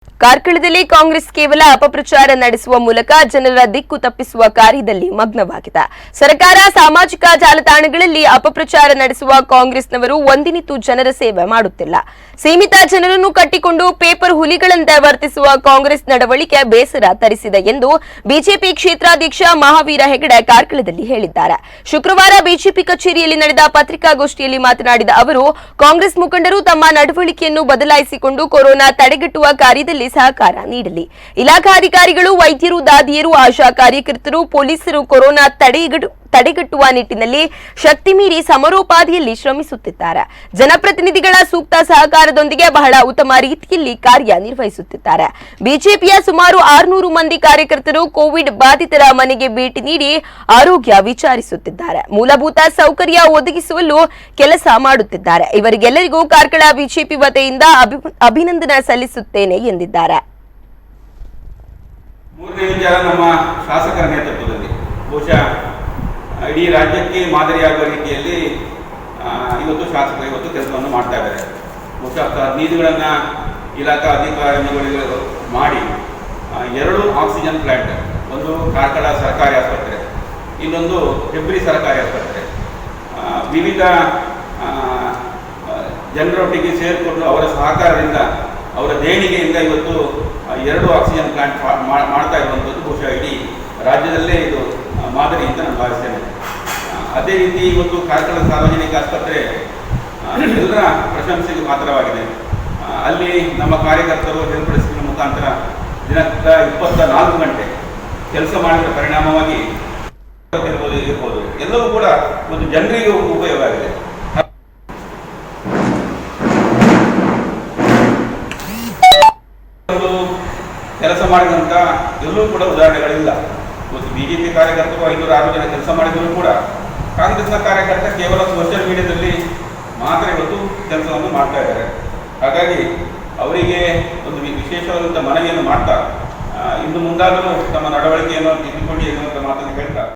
ಕಾರ್ಕಳದಲ್ಲಿ ಕಾಂಗ್ರೆಸ್ ಕೇವಲ ಅಪಪ್ರಚಾರ ನಡೆಸುವ ಮೂಲಕ ಜನರ ದಿಕ್ಕು ತಪ್ಪಿಸುವ ಕಾರ್ಯದಲ್ಲಿ ಮಗ್ನವಾಗಿದೆ. ಸರ್ಕಾರ ಸಾಮಾಜಿಕ ಜಾಲತಾಣಗಳಲ್ಲಿ ಅಪಪ್ರಚಾರ ನಡೆಸುವ ಕಾಂಗ್ರೆಸ್ನವರು ಒಂದಿನಿತೂ ಜನರ ಸೇವೆ ಮಾಡುತ್ತಿಲ್ಲ. ಸೀಮಿತ ಜನರನ್ನು ಕಟ್ಟಿಕೊಂಡು ಪೇಪರ್ ಹುಲಿಗಳಂತೆ ವರ್ತಿಸುವ ಕಾಂಗ್ರೆಸ್ ನಡವಳಿಕೆ ಬೇಸರ ತರಿಸಿದೆ ಎಂದು ಬಿಜೆಪಿ ಕ್ಷೇತ್ರಾಧ್ಯಕ್ಷ ಮಹಾವೀರ ಹೆಗಡೆ ಕಾರ್ಕಳದಲ್ಲಿ ಹೇಳಿದ್ದಾರೆ. ಶುಕ್ರವಾರ ಬಿಜೆಪಿ ಕಚೇರಿಯಲ್ಲಿ ನಡೆದ ಪತ್ರಿಕಾಗೋಷ್ಠಿಯಲ್ಲಿ ಮಾತನಾಡಿದ ಅವರು, ಕಾಂಗ್ರೆಸ್ ಮುಖಂಡರು ತಮ್ಮ ನಡವಳಿಕೆಯನ್ನು ಬದಲಾಯಿಸಿಕೊಂಡು ಕೊರೋನಾ ತಡೆಗಟ್ಟುವ ಕಾರ್ಯದಲ್ಲಿ ಸಹಕಾರ ನೀಡಲಿ. ಇಲಾಖಾಧಿಕಾರಿಗಳು, ವೈದ್ಯರು, ದಾದಿಯರು, ಆಶಾ ಕಾರ್ಯಕರ್ತರು, ಪೊಲೀಸರು ಕೊರೋನಾ ತಡೆಗಟ್ಟುವ ನಿಟ್ಟಿನಲ್ಲಿ ಶಕ್ತಿ ಮೀರಿ ಸಮರೋಪಾದಿಯಲ್ಲಿ ಶ್ರಮಿಸುತ್ತಿದ್ದಾರೆ. ಜನಪ್ರತಿನಿಧಿಗಳ ಸೂಕ್ತ ಸಹಕಾರದೊಂದಿಗೆ ಬಹಳ ಉತ್ತಮ ರೀತಿಯಲ್ಲಿ ಕಾರ್ಯನಿರ್ವಹಿಸುತ್ತಿದ್ದಾರೆ. ಬಿಜೆಪಿಯ ಸುಮಾರು 600 ಮಂದಿ ಕಾರ್ಯಕರ್ತರು ಕೋವಿಡ್ ಬಾಧಿತರ ಮನೆಗೆ ಭೇಟಿ ನೀಡಿ ಆರೋಗ್ಯ ವಿಚಾರಿಸುತ್ತಿದ್ದಾರೆ. ಮೂಲಭೂತ ಸೌಕರ್ಯ ಒದಗಿಸುವಲ್ಲೂ ಕೆಲಸ ಮಾಡುತ್ತಿದ್ದಾರೆ. ಇವರಿಗೆಲ್ಲರಿಗೂ ಕಾರ್ಕಳ ಬಿಜೆಪಿ ವತಿಯಿಂದ ಅಭಿನಂದನೆ ಸಲ್ಲಿಸುತ್ತೇನೆ ಎಂದಿದ್ದಾರೆ. ಮೂರನೇ ವಿಚಾರ, ನಮ್ಮ ಶಾಸಕರ ನೇತೃತ್ವದಲ್ಲಿ ಬಹುಶಃ ಇಡೀ ರಾಜ್ಯಕ್ಕೆ ಮಾದರಿಯಾಗುವ ರೀತಿಯಲ್ಲಿ ಇವತ್ತು ಶಾಸಕರು ಕೆಲಸವನ್ನು ಮಾಡ್ತಾ ಇದ್ದಾರೆ. ಬಹುಶಃ 15ಗಳನ್ನು ಇಲಾಖಾ ಅಧಿಕಾರಿಗಳು ಮಾಡಿ 2 ಆಕ್ಸಿಜನ್ ಪ್ಲಾಂಟ್, ಒಂದು ಕಾರ್ಕಳ ಸರ್ಕಾರಿ ಆಸ್ಪತ್ರೆ, ಇನ್ನೊಂದು ಹೆಬ್ರಿ ಸರ್ಕಾರಿ ಆಸ್ಪತ್ರೆ, ವಿವಿಧ ಜನರೊಟ್ಟಿಗೆ ಸೇರಿಕೊಂಡು ಅವರ ಸಹಕಾರದಿಂದ, ಅವರ ದೇಣಿಗೆಯಿಂದ ಇವತ್ತು 2 ಆಕ್ಸಿಜನ್ ಪ್ಲಾಂಟ್ ಮಾಡ್ತಾ ಇರುವಂಥದ್ದು ಬಹುಶಃ ಇಡೀ ರಾಜ್ಯದಲ್ಲೇ ಇದು ಮಾದರಿ ಅಂತ ನಾನು ಭಾವಿಸ್ತೇನೆ. ಅದೇ ರೀತಿ ಇವತ್ತು ಕಾರ್ಕಳ ಸಾರ್ವಜನಿಕ ಆಸ್ಪತ್ರೆ ಎಲ್ಲರ ಪ್ರಶಂಸೆಗೆ ಪಾತ್ರವಾಗಿದೆ. ಅಲ್ಲಿ ನಮ್ಮ ಕಾರ್ಯಕರ್ತರು ಹೆಲ್ಪ್ ಡೆಸ್ಕ್ನ ಮುಖಾಂತರ ದಿನದ 24 ಗಂಟೆ ಕೆಲಸ ಮಾಡಿದ ಪರಿಣಾಮವಾಗಿ ಇರ್ಬೋದು ಎಲ್ಲವೂ ಕೂಡ ಒಂದು ಜನರಿಗೆ ಉಪಯೋಗ ಆಗಿದೆ. ಕೆಲಸ ಮಾಡಿದಂಥ ಎಲ್ಲೂ ಕೂಡ ಉದಾಹರಣೆಗಳಿಲ್ಲ. ಇವತ್ತು ಬಿಜೆಪಿ ಕಾರ್ಯಕರ್ತರು 506 ಜನ ಕೆಲಸ ಮಾಡಿದರೂ ಕೂಡ ಕಾಂಗ್ರೆಸ್ನ ಕಾರ್ಯಕರ್ತ ಕೇವಲ ಸೋಷಿಯಲ್ ಮೀಡಿಯಾದಲ್ಲಿ ಮಾತ್ರ ಇವತ್ತು ಕೆಲಸವನ್ನು ಮಾಡ್ತಾ ಇದ್ದಾರೆ. ಹಾಗಾಗಿ ಅವರಿಗೆ ಒಂದು ವಿಶೇಷವಾದಂಥ ಮನವಿಯನ್ನು ಮಾಡ್ತಾ ಇನ್ನು ಮುಂದಾದರೂ ತಮ್ಮ ನಡವಳಿಕೆಯನ್ನು ತಿದ್ದುಕೊಳ್ಳಿ ಎನ್ನುವಂಥ ಮಾತನ್ನು ಹೇಳ್ತಾ